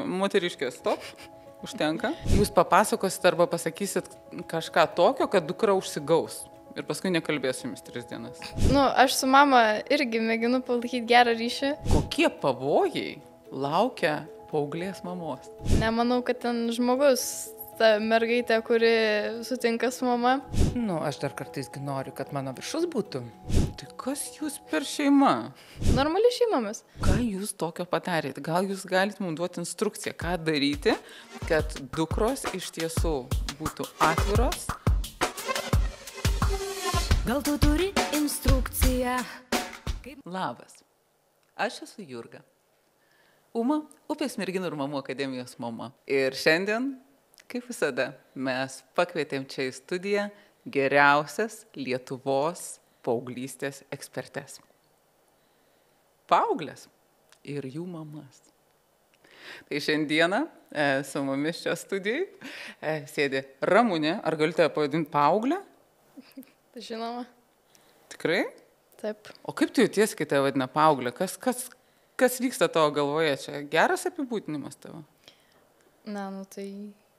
moteriškė, stop, užtenka. Jūs papasakosit arba pasakysit kažką tokio, kad dukra užsigaus. Ir paskui nekalbėsiu jumis 3 dienas. Aš su mama irgi mėginu palaikyti gerą ryšį. Kokie pavojai laukia paauglės mamos? Nemanau, kad ten žmogus, ta mergaitė, kuri sutinka su mama. Aš dar kartais noriu, kad mano viršus būtų. Tai kas jūs per šeima? Normali šeimomis. Ką jūs tokio padarėte? Gal jūs galite mums duoti instrukciją, ką daryti, kad dukros iš tiesų būtų atviros? Gal tu turi instrukciją? Labas, aš esu Jurga. Uma, Upės merginų ir mamų akademijos mama. Ir šiandien, kaip visada, mes pakvietėm čia į studiją geriausias Lietuvos paauglystės ekspertes. Paauglės ir jų mamas. Tai šiandieną su mumis čia studijai sėdi Ramunė. Ar galite pavadinti paauglę? Žinoma. Tikrai? Taip. O kaip tu jautiesi, kai tave vadina paauglė? Kas vyksta tavo galvoje čia? Geras apibūdinimas tavo? Tai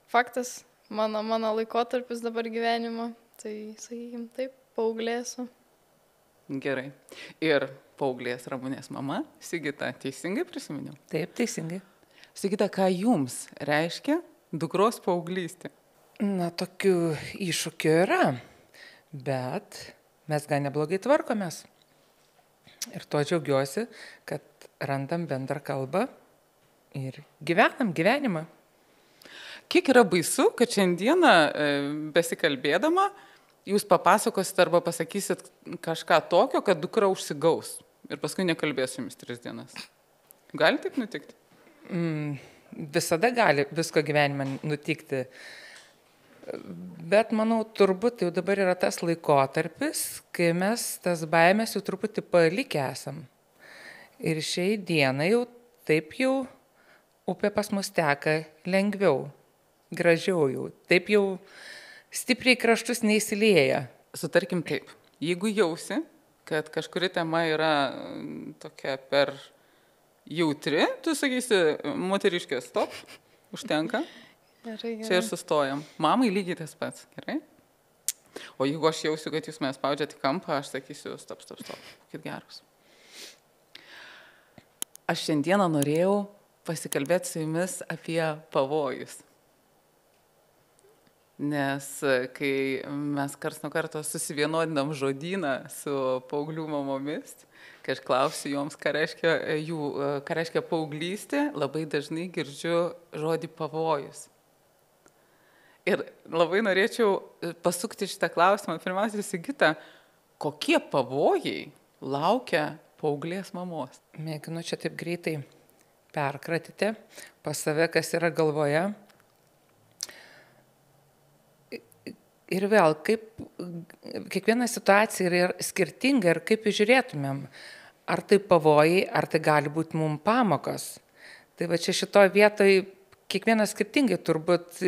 faktas, mano laikotarpis dabar gyvenimo, tai, sakykim, taip, paauglėsiu. Gerai. Ir paauglės Ramunės mama, Sigita, teisingai prisiminiau? Taip, teisingai. Sigita, ką jums reiškia dukros paauglystė? Tokių iššūkių yra, bet mes gan neblogai tvarkomės. Ir tuo džiaugiuosi, kad randam bendrą kalbą ir gyvenam gyvenimą. Kiek yra baisu, kad šiandieną besikalbėdama jūs papasakosit arba pasakysit kažką tokio, kad dukra užsigaus ir paskui nekalbėsiu jumis 3 dienas. Gali taip nutikti? Visada gali visko gyvenime nutikti. Bet manau, turbūt jau dabar yra tas laikotarpis, kai mes tas baimės jau truputį palikę esam. Ir šiai dienai jau taip jau upė pas mus teka lengviau, gražiau jau. Taip jau stipriai kraštus neįsilieja. Sutarkim taip, jeigu jausi, kad kažkuri tema yra tokia per jautri, tu sakysi, moteriškė, stop, užtenka. Gerai. Čia ir sustojam. Mamai lygiai tas pats, gerai? O jeigu aš jausiu, kad jūs mane spaudžiate į kampą, aš sakysiu, stop, kaip gerus. Aš šiandieną norėjau pasikalbėti su jumis apie pavojus. Nes kai mes karts nuo karto susivienodinam žodyną su paauglių mamomis, kai aš klausiu joms, ką reiškia paauglystė, labai dažnai girdžiu žodį pavojus. Ir labai norėčiau pasukti šitą klausimą. Pirmiausia, Sigita, kokie pavojai laukia paauglės mamos? Mėginu čia taip greitai perkratyti pas save, kas yra galvoje. Ir vėl, kaip kiekviena situacija yra skirtinga ir kaip žiūrėtumėm. Ar tai pavojai, ar tai gali būti mums pamokos. Tai va čia šitoje vietoje kiekvienas skirtingai turbūt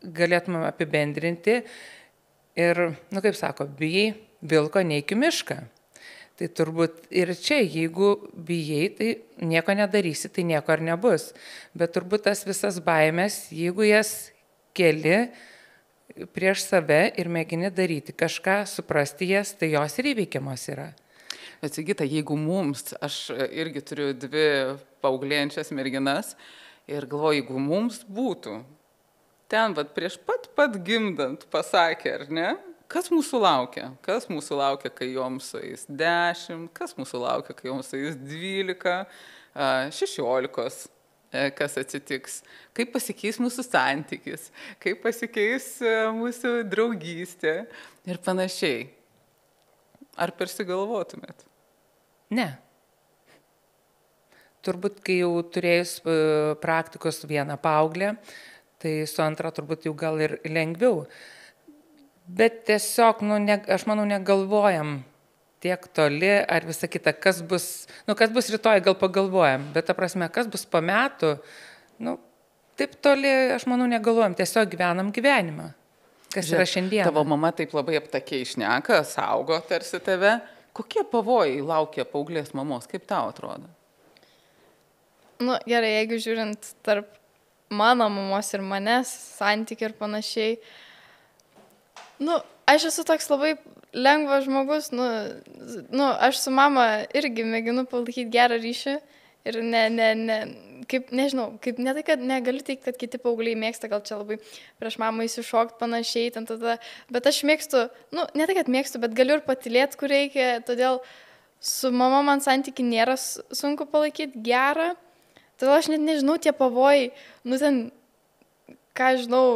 galėtumėm apibendrinti ir, kaip sako, bijai vilko neik į mišką. Tai turbūt ir čia, jeigu bijai, tai nieko nedarysi, tai nieko ir nebus. Bet turbūt tas visas baimės, jeigu jas keli prieš save ir mėgini daryti kažką, suprasti jas, tai jos ir įveikiamos yra. Bet Sigita, jeigu mums, aš irgi turiu 2 paauglėjančias merginas ir galvoju, jeigu mums būtų, ten prieš pat gimdant pasakė, ar ne, kas mūsų laukia? Kas mūsų laukia, kai joms sueis 10, kas mūsų laukia, kai joms sueis 12, 16, kas atsitiks, kaip pasikeis mūsų santykis, kaip pasikeis mūsų draugystė ir panašiai. Ar persigalvotumėt? Ne. Turbūt, kai jau turėjus praktikos vieną paauglę, tai su antra turbūt jau gal ir lengviau. Bet tiesiog, aš manau, negalvojam tiek toli ar visą kitą, kas bus rytoj, gal pagalvojam. Bet ta prasme, kas bus po metų, taip toli, aš manau, negalvojam. Tiesiog gyvenam gyvenimą, kas yra šiandien. Tavo mama taip labai aptakiai šneka, saugo tarsi tave. Kokie pavojai laukia paauglės mamos? Kaip tau atrodo? Gerai, jeigu žiūrint tarp mano mamos ir manęs santykiai ir panašiai. Nu, aš esu toks labai lengvas žmogus, aš su mama irgi mėginu palaikyti gerą ryšį ir ne tai, kad negaliu teikti, kad kiti paaugliai mėgsta, gal čia labai prieš mamą įsišokti panašiai, bet aš mėgstu, ne tai, kad mėgstu, bet galiu ir patylėti, kur reikia, todėl su mama man santykiai nėra sunku palaikyti gerą, todėl aš net nežinau tie pavojai, ten, ką žinau,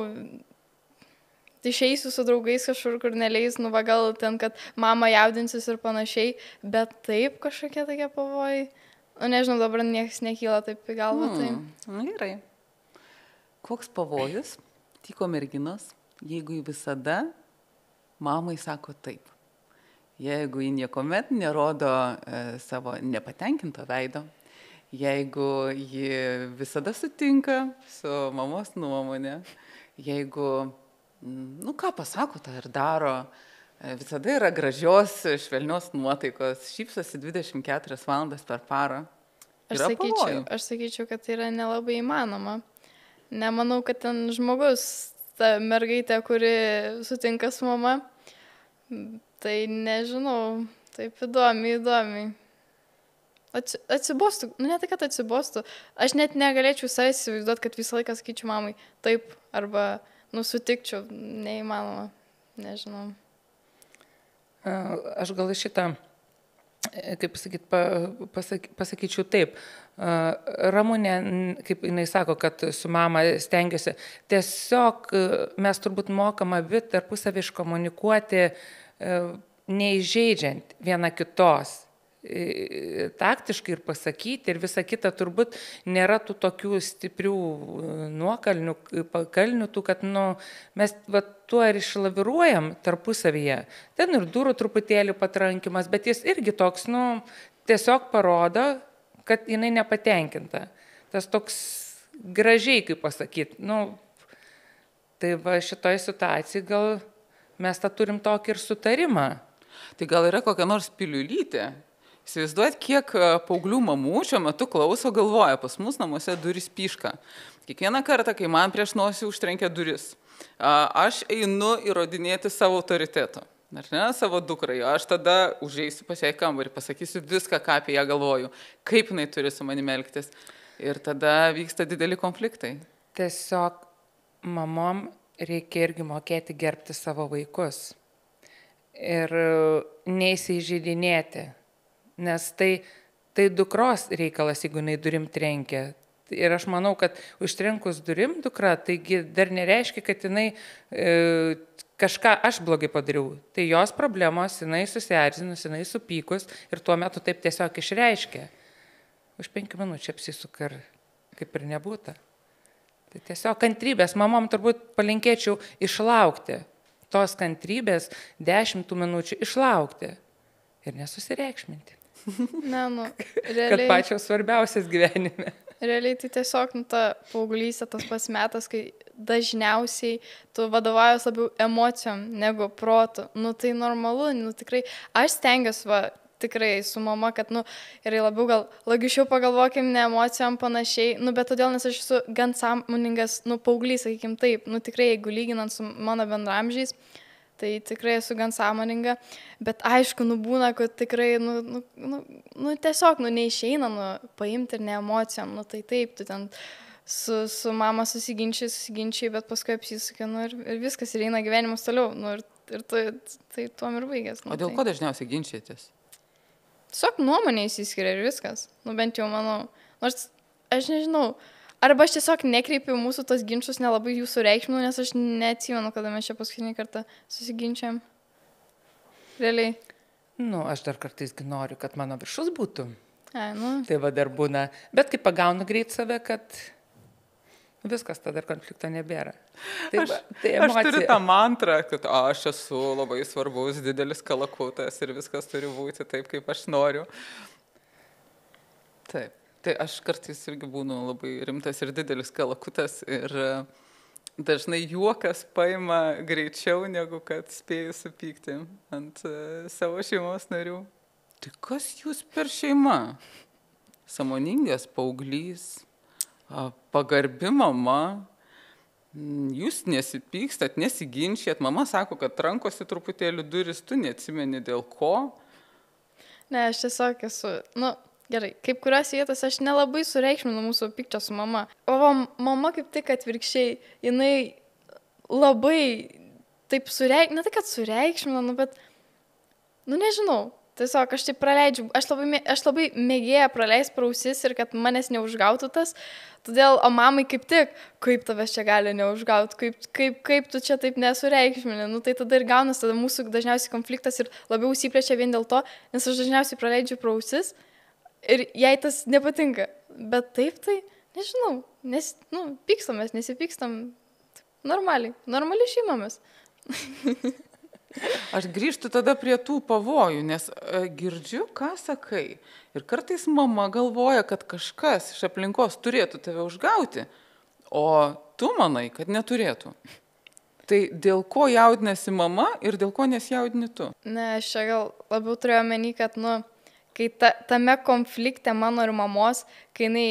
išeisiu su draugais kažkur, kur neleis, gal ten, kad mama jaudinsis ir panašiai, bet taip kažkokie tokie pavojai. Nežinau, dabar niekas nekyla taip į galvą. Gerai. Koks pavojus tyko merginos, jeigu jį visada mamai sako taip? Jeigu jį niekuomet nerodo savo nepatenkinto veido, jeigu jį visada sutinka su mamos nuomonė, jeigu ką pasako, tą ir daro, visada yra gražios, švelnios nuotaikos, šypsosi 24 valandas per parą. Aš sakyčiau, kad tai yra nelabai įmanoma. Nemanau, kad ten žmogus, ta mergaitė, kuri sutinka su mama, tai nežinau, taip įdomiai. Atsibostų, ne tai, kad atsibostų, aš net negalėčiau savęs įsivaizduoti, kad visą laiką sakyčiau mamai taip, arba sutikčiau, neįmanoma, nežinau. Aš gal šitą, kaip pasakyčiau taip, Ramunė, kaip jinai sako, kad su mama stengiasi, tiesiog mes turbūt mokam abi tarpusavį iškomunikuoti, neįžeidžiant viena kitos, taktiškai ir pasakyti, ir visa kita turbūt nėra tų tokių stiprių nuokalnių, pakalnių, kad mes tuo ir išlaviruojam tarpusavyje. Ten ir durų truputėlį patrankimas, bet jis irgi toks, tiesiog parodo, kad jinai nepatenkinta. Tas toks gražiai, kaip pasakyti. Tai va šitoj situacijai gal mes tą turim tokį ir sutarimą. Tai gal yra kokia nors piliulytė? Įsivaizduojat, kiek paauglių mamų šiuo metu klauso, galvoja, pas mus namuose duris pyška. Kiekvieną kartą, kai man prieš nosį užtrenkia duris, aš einu įrodinėti savo autoriteto, savo dukrai. Aš tada užeisiu pas ją į kambarį, pasakysiu viską, ką apie ją galvoju, kaip jinai turi su manimi elgtis. Ir tada vyksta dideli konfliktai. Tiesiog mamom reikia irgi mokėti gerbti savo vaikus ir neįsižeidinėti. Nes tai dukros reikalas, jeigu jinai durim trenkia. Ir aš manau, kad užtrenkus durim dukra, taigi dar nereiškia, kad jinai kažką aš blogai padariau. Tai jos problemos, jinai susierzinus, jinai supykus ir tuo metu taip tiesiog išreiškia. Už 5 minučių apsisuka ir kaip ir nebūta. Tai tiesiog kantrybės. Mamom turbūt palinkėčiau išlaukti. Tos kantrybės 10 minučių išlaukti ir nesusireikšminti. Realiai. Kad pačios svarbiausias gyvenime. Realiai tai tiesiog ta paauglystė, tas pats metas, kai dažniausiai tu vadovaujas labiau emocijom negu protu. Tai normalu, tikrai. Aš stengiuosi tikrai su mama, kad ir labiau gal logiškiau pagalvokim, ne emocijom panašiai, bet todėl, nes aš esu gan sąmoningas, paauglys, sakykim taip, tikrai, jeigu lyginant su mano bendramžiais, tai tikrai esu gan sąmoninga, bet aišku, būna, kad tikrai, tiesiog, neišeina, paimti ir ne emocijom, tai taip, tu ten su mama susiginčiai, bet paskui apsisukia, ir viskas, ir eina gyvenimas toliau, ir tai tuom ir baigės. O dėl ko dažniausiai ginčytis? Tiesiog nuomonė įsiskiria ir viskas, bent jau manau, nors aš nežinau, arba aš tiesiog nekreipiu mūsų tos ginčius, nelabai jų sureikšminu, nes aš neatsimenu, kada mes čia paskutinį kartą susiginčiam. Realiai. Aš dar kartais noriu, kad mano viršus būtų. Tai va dar būna. Bet kai pagaunu greit save, kad viskas, tada konflikto nebėra. Aš turiu tą mantrą, kad aš esu labai svarbus, didelis kalakutas ir viskas turi būti taip, kaip aš noriu. Taip. Tai aš kartais irgi būnu labai rimtas ir didelis kalakutas ir dažnai juokas paima greičiau, negu kad spėju supykti ant savo šeimos narių. Tai kas jūs per šeima? Sąmoningas paauglys, pagarbi mama, jūs nesipykstat, nesiginčyt, mama sako, kad trankosi truputėlį duris, tu neatsimeni dėl ko. Ne, aš tiesiog esu, gerai, kaip kurios vietos aš nelabai sureikšminu mūsų pykčio su mama. O mama kaip tik atvirkščiai, jinai labai taip ne tai, kad sureikšminu, bet, nežinau. Tiesiog aš taip praleidžiu, aš labai mėgėja praleisti pro ausis ir kad manęs neužgautų tas, todėl, o mamai kaip tik, kaip tavęs čia gali neužgauti, kaip tu čia taip nesureikšmini, tai tada ir gaunas, tada mūsų dažniausiai konfliktas ir labiau įsiplečia vien dėl to, nes aš dažniausiai praleidžiu pro ausis ir jai tas nepatinka, bet taip tai, nežinau, pykstamės, nesipykstam, normaliai šeimamės. Aš grįžtu tada prie tų pavojų, nes girdžiu, ką sakai. Ir kartais mama galvoja, kad kažkas iš aplinkos turėtų tave užgauti, o tu manai, kad neturėtų. Tai dėl ko jaudinasi mama ir dėl ko nesijaudini tu? Ne, aš čia gal labiau turėjau omeny, kad, kai tame konflikte mano ir mamos, kai jinai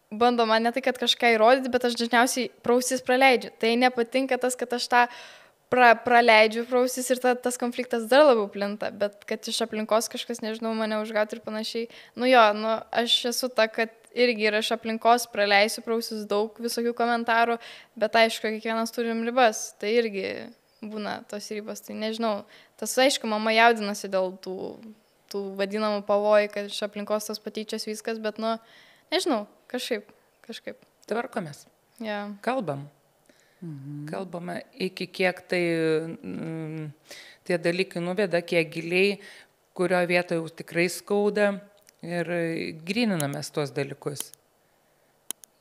bando man ne tai, kad kažką įrodyti, bet aš dažniausiai prausis praleidžiu. Tai nepatinka tas, kad aš tą praleidžiu prausis ir tas konfliktas dar labiau plinta, bet kad iš aplinkos kažkas, nežinau, mane užgauti ir panašiai. Aš esu ta, kad irgi ir iš aplinkos praleisiu prausis daug visokių komentarų, bet aišku, kiekvienas turim ribas, tai irgi būna tos ribos, tai nežinau. Tas aišku, mama jaudinasi dėl tų vadinamų pavojų, kad iš aplinkos tos patyčios viskas, bet nežinau, kažkaip. Tvarkomės. Ja. Kalbam. Kalbame iki kiek tai tie dalykai nuveda, kiek giliai, kurioje vietoje jau tikrai skauda ir gryninamės tuos dalykus.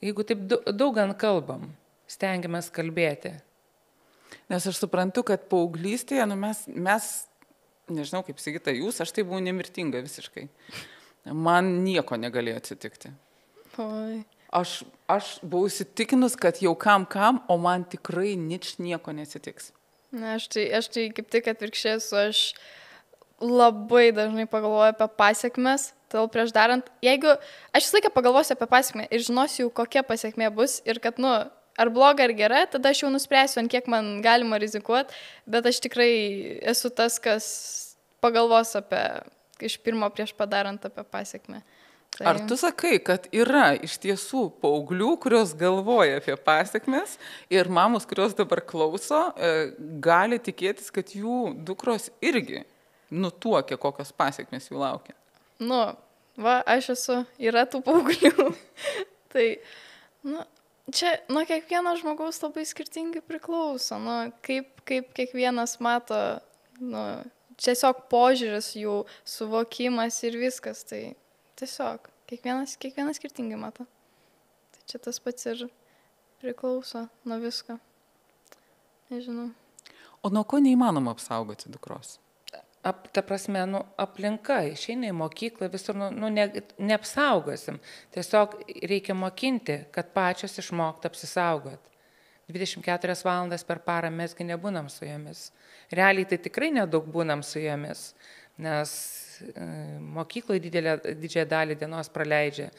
Jeigu taip daugant kalbam, stengiamės kalbėti. Nes aš suprantu, kad paauglystėje, mes, nežinau kaip Sigita jūs, aš tai buvau nemirtinga visiškai. Man nieko negalėjo atsitikti. Oi. Aš buvau įsitikinus, kad jau kam, o man tikrai nieko nesitiks. Na, aš tai kaip tik atvirkščiai esu, aš labai dažnai pagalvoju apie pasiekmes, todėl prieš darant, aš visą laiką pagalvosiu apie pasiekmę ir žinosiu, kokia pasiekmė bus ir kad, ar bloga, ar gera, tada aš jau nuspręsiu, ant kiek man galima rizikuoti, bet aš tikrai esu tas, kas pagalvos iš pirmo prieš padarant apie pasiekmę. Tai... Ar tu sakai, kad yra iš tiesų paauglių, kurios galvoja apie pasiekmes ir mamos, kurios dabar klauso, gali tikėtis, kad jų dukros irgi nutuokia, kokios pasiekmes jų laukia? Aš esu, yra tų paauglių. Tai, čia nuo kiekvieno žmogaus labai skirtingai priklauso, kaip kiekvienas mato, tiesiog požiūris, jų suvokimas ir viskas, tai... Tiesiog, kiekvienas skirtingai mato. Tai čia tas pats ir priklauso nuo visko. Nežinau. O nuo ko neįmanoma apsaugoti dukros? Ta prasme, aplinka, išeina į mokyklą, visur, neapsaugosim. Tiesiog reikia mokinti, kad pačios išmokti apsisaugoti. 24 valandas per parą mesgi nebūnam su jomis. Realiai tai tikrai nedaug būnam su jomis, nes mokykloje didžiąją dalį dienos praleidžia,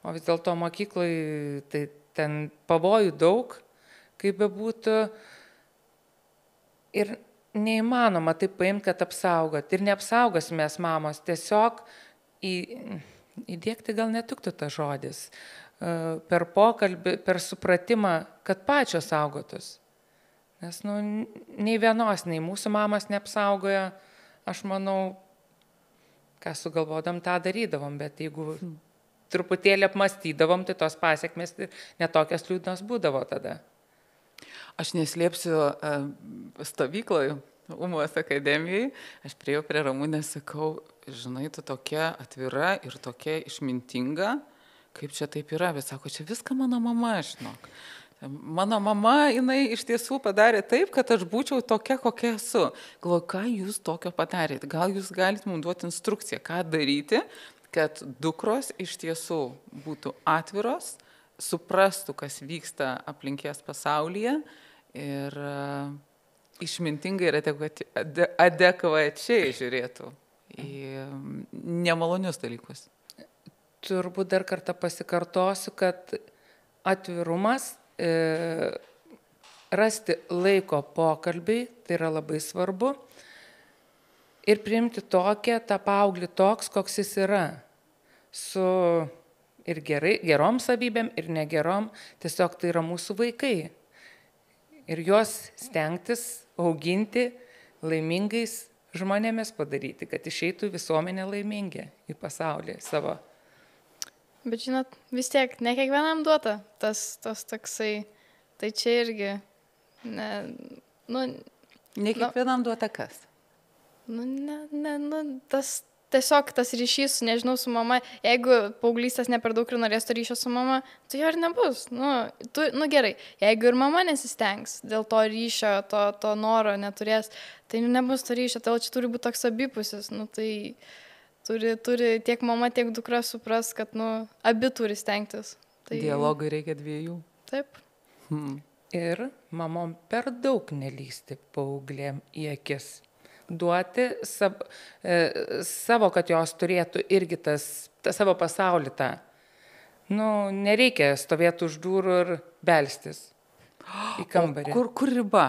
o vis dėlto mokykloje tai ten pavojų daug, kaip bebūtų, ir neįmanoma taip paimti, kad apsaugot. Ir neapsaugosime mes mamos, tiesiog įdėkti gal netiktų tas žodis, per pokalbį, per supratimą, kad pačios saugotus. Nes nei vienos, nei mūsų mamas neapsaugoja, aš manau, ką sugalvodam, tą darydavom, bet jeigu truputėlį apmastydavom, tai tos pasiekmes netokias liūdnos būdavo tada. Aš neslėpsiu stovykloj, Umos akademijai, aš priėjau prie Ramunės, sakau, žinai, tu tokia atvira ir tokia išmintinga, kaip čia taip yra, bet sako, čia viską mano mama, žinok. Mano mama, jinai iš tiesų padarė taip, kad aš būčiau tokia, kokia esu. Galvoju, ką jūs tokio padarėte? Gal jūs galite mums duoti instrukciją, ką daryti, kad dukros iš tiesų būtų atviros, suprastų, kas vyksta aplinkės pasaulyje ir išmintingai ir adekvačiai žiūrėtų į nemalonius dalykus. Turbūt dar kartą pasikartosiu, kad atvirumas, rasti laiko pokalbiai, tai yra labai svarbu. Ir priimti tą paauglį toks, koks jis yra. Su ir gerom savybėm, ir negerom. Tiesiog tai yra mūsų vaikai. Ir juos stengtis auginti laimingais žmonėmis padaryti, kad išeitų visuomenė laimingi į pasaulį savo. Bet žinot, vis tiek, ne kiekvienam duota tas toksai, tai čia irgi, Ne kiekvienam duota kas? Tiesiog tas ryšys, nežinau, su mama, jeigu paauglystės ne per daug ir norės to ryšio su mama, tai jo ir nebus. Gerai, jeigu ir mama nesistengs, dėl to ryšio, to noro neturės, tai nebus to ryšio, tai čia turi būti toks abipusis, tai turi tiek mama, tiek dukra supras, kad, abi turi stengtis. Tai... Dialogui reikia dviejų. Taip. Ir mamom per daug nelysti paauglėm į akis. Duoti savo, kad jos turėtų irgi savo pasaulį tą. Nereikia stovėti už durų ir belstis į kambarį. Kur riba?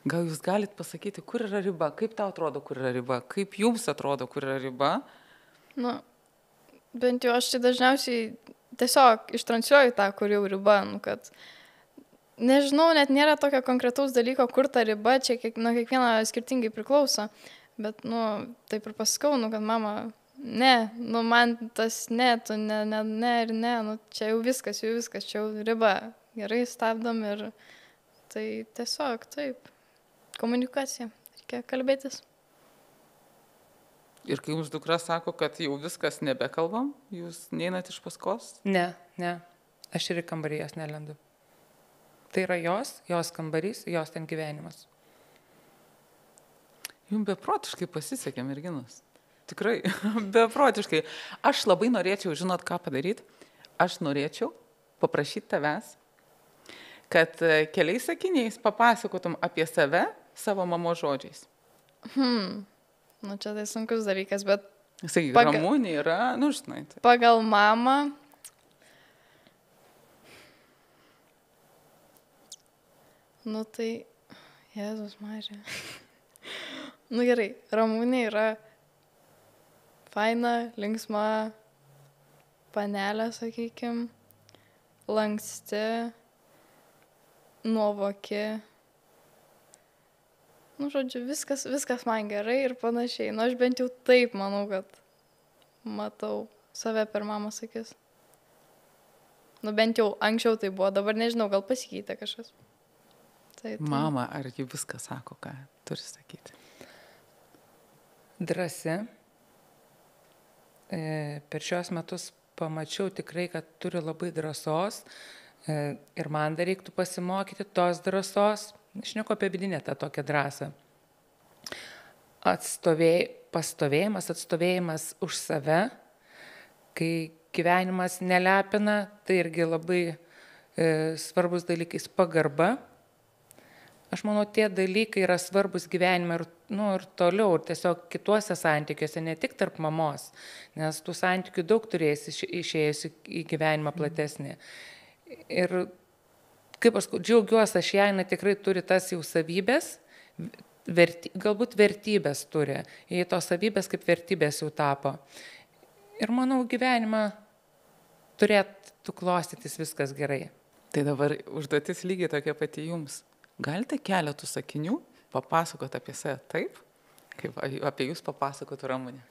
Gal jūs galit pasakyti, kur yra riba? Kaip tau atrodo, kur yra riba? Kaip jums atrodo, kur yra riba? Bent jau aš tai dažniausiai tiesiog ištransliuoju tą, kur jau riba, kad... Nežinau, net nėra tokio konkretaus dalyko, kur ta riba, čia nuo kiekvieno skirtingai priklauso. Bet, taip ir pasakau, kad mama, man tas tu ne ir ne, čia jau viskas, čia jau riba. Gerai, stabdom ir tai tiesiog, taip, komunikacija, reikia kalbėtis. Ir kai jums dukra sako, kad jau viskas nebekalbam, jūs neinat iš paskos? Ne, aš ir į kambarį jos nelendu. Tai yra jos kambarys, jos ten gyvenimas. Jums beprotiškai pasisekė, merginos. Tikrai, beprotiškai. Aš labai norėčiau, žinot, ką padaryti. Aš norėčiau paprašyti tavęs, kad keliais sakiniais papasakotum apie save savo mamos žodžiais. Čia tai sunkus dalykas, bet... Sakyk, Ramunė yra, žinai. Tai. Pagal mamą... Tai, Jėzus Marija. Gerai, Ramunė yra faina, linksma panelė, sakykim, lanksti, nuovoki. Žodžiu, viskas man gerai ir panašiai. Aš bent jau taip manau, kad matau save per mamos akis. Bent jau anksčiau tai buvo, dabar nežinau, gal pasikeitė kažkas. Mama, ar ji viską sako, ką turi sakyti? Drąsi. Per šios metus pamačiau tikrai, kad turi labai drąsos ir man dar reiktų pasimokyti tos drąsos. Aš neku apie vidinę tą tokią drąsą. Atstovėjimas už save, kai gyvenimas nelepina, tai irgi labai svarbus dalykais pagarba. Aš manau, tie dalykai yra svarbus gyvenime ir toliau, ir tiesiog kituose santykiuose, ne tik tarp mamos, nes tų santykių daug turėsi išėjusi į gyvenimą platesnį. Ir kaip aš džiaugiuosi, jinai tikrai turi tas jau savybės, galbūt vertybės turi, jei tos savybės kaip vertybės jau tapo. Ir manau, gyvenimą turėtų klostytis viskas gerai. Tai dabar užduotis lygiai tokia pati jums. Galite keletų sakinių papasakoti apie save taip, kaip apie jūs papasakotų Ramunė?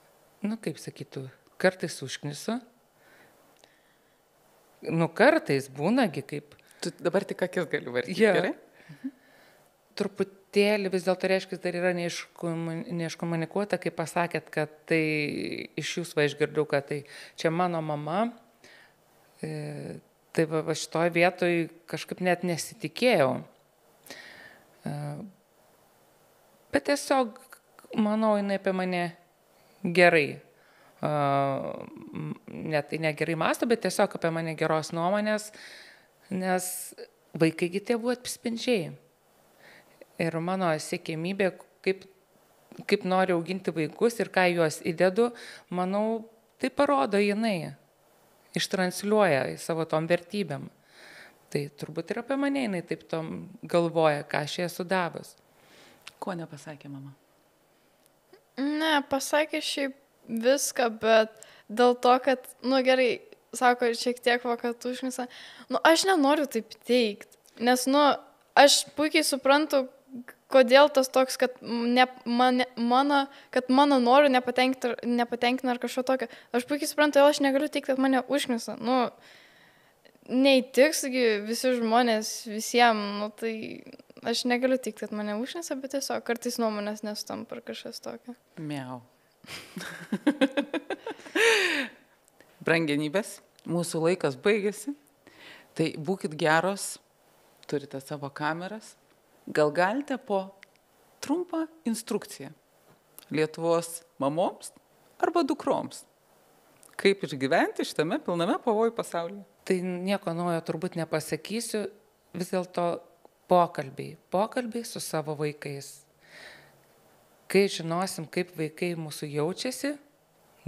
Kaip sakytų, kartais užknisu. Kartais būnagi kaip... Tu dabar tik akis gali vartyti, gerai? Truputėlį vis dėlto reiškia, dar yra neiškomunikuota, kai pasakėt, kad tai iš jūsų išgirdau, kad tai čia mano mama. Tai šitoj vietoj kažkaip net nesitikėjau. Bet tiesiog, manau, jinai apie mane gerai. Net tai negerai mąsto, bet tiesiog apie mane geros nuomonės, nes vaikai tėvų atspindžiai. Ir mano siekėmybė, kaip noriu auginti vaikus ir ką juos įdedu, manau, tai parodo jinai. Ištransliuoja į savo tom vertybėm. Tai turbūt ir apie mane jinai taip tom galvoja, ką aš jai esu davus. Ko nepasakė mama? Ne, pasakė šiaip viską, bet dėl to, kad, nu gerai, sako, šiek tiek kad užknisa, nu aš nenoriu taip teikti, nes, nu, aš puikiai suprantu, kodėl tas toks, kad, kad mano norų nepatenkina ar kažko tokio. Aš puikiai suprantu, aš negaliu teikti, kad mane užknisa. Nu, neįtiksgi visi žmonės visiems, nu tai aš negaliu teikti, kad mane užknisa, bet tiesiog kartais nuomonės nesutampa ar kažkas tokio. Miau. Brangenybės, mūsų laikas baigėsi, tai būkit geros, turite savo kameras, gal galite po trumpą instrukciją Lietuvos mamoms arba dukroms, kaip išgyventi šitame pilname pavojų pasaulyje. Tai nieko naujo turbūt nepasakysiu, vis dėlto pokalbiai su savo vaikais. Kai žinosim, kaip vaikai mūsų jaučiasi,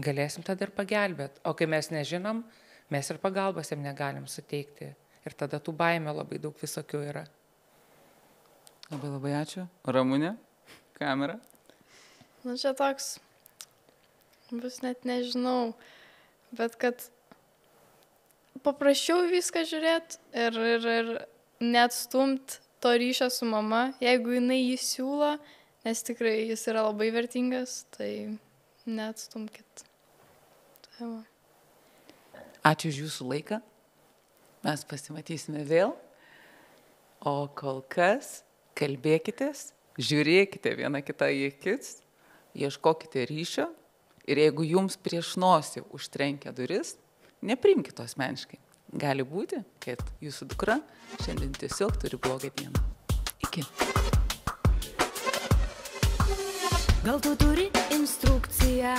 galėsim tada ir pagelbėti. O kai mes nežinom, mes ir pagalbos jam negalim suteikti. Ir tada tų baimė labai daug visokių yra. Labai ačiū. Ramunė, kamera. Nu, čia toks, bus net nežinau, bet kad paprasčiau viską žiūrėti ir neatstumt to ryšio su mama, jeigu jinai jį siūlo, nes tikrai jis yra labai vertingas, tai neatstumkit. Tai va. Ačiū už jūsų laiką. Mes pasimatysime vėl. O kol kas kalbėkitės, žiūrėkite vieną kitą į akis, ieškokite ryšio ir jeigu jums prieš nosį užtrenkia duris, nepriimkite to asmeniškai. Gali būti, kad jūsų dukra šiandien tiesiog turi blogą dieną. Iki. Gal tu turi instrukciją,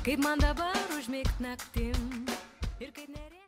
kaip man dabar užmigt naktim ir kaip nereikia.